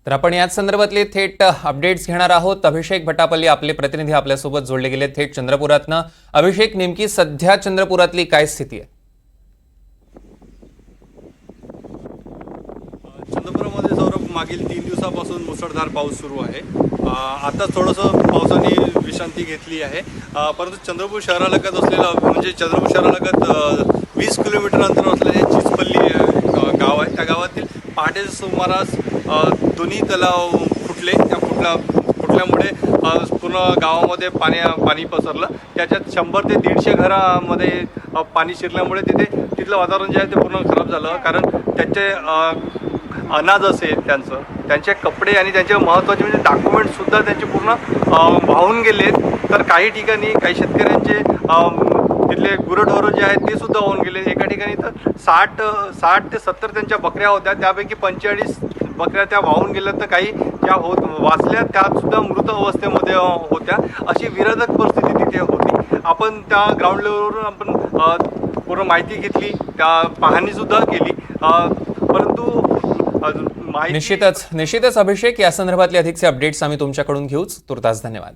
तर आपण याच संदर्भातले थेट अपडेट्स घेणार आहोत। अभिषेक भटापल्ली आपले प्रतिनिधी आपल्यासोबत जोडले गेले थेट चंद्रपुरातनं। अभिषेक, नेमकी सध्या चंद्रपुरातली काय स्थिती आहे? चंद्रपुरामध्ये सौरभ मागील 3 दिवसापासून मुसळधार पाऊस सुरू आहे। आता थोडंसं पावसाने विश्रांती घेतली आहे, परंतु चंद्रपूर शहरालगत असलेलं म्हणजे चंद्रपूर शहरालगत 20 किलोमीटर अंतर असलेले चिचपल्ली गाव आहे। त्या गावातील पहाटेच्या सुमारास दोन्ही तलाव फुटले। त्या फुटल्यामुळे पूर्ण गावामध्ये पाणी पसरलं। त्याच्यात 100 ते 150 घरामध्ये पाणी शिरल्यामुळे तिथलं वातावरण जे आहे ते पूर्ण खराब झालं। कारण त्याचे अनाज असेल, त्यांचे कपडे आणि त्यांचे महत्त्वाचे म्हणजे डॉक्युमेंट्ससुद्धा त्यांचे पूर्ण वाहून गेलेत। तर काही ठिकाणी काही शेतकऱ्यांचे तिथले गुरंढोरं जे आहेत ते सुद्धा वाहून गेले। एका ठिकाणी तर 60 ते 70 त्यांच्या बकऱ्या होत्या, त्यापैकी 45 बकऱ्या त्या वाहून गेल्या, तर काही ज्या वाचल्या त्यासुद्धा मृत अवस्थेमध्ये होत्या। अशी विराधक परिस्थिती तिथे होती। आपण त्या ग्राउंड लेवलवरून आपण पूर्ण माहिती घेतली, त्या पाहणीसुद्धा केली, परंतु निश्चितच अभिषेक, या संदर्भातले अधिकचे अपडेट्स आम्ही तुमच्याकडून घेऊच। तुर्तास धन्यवाद।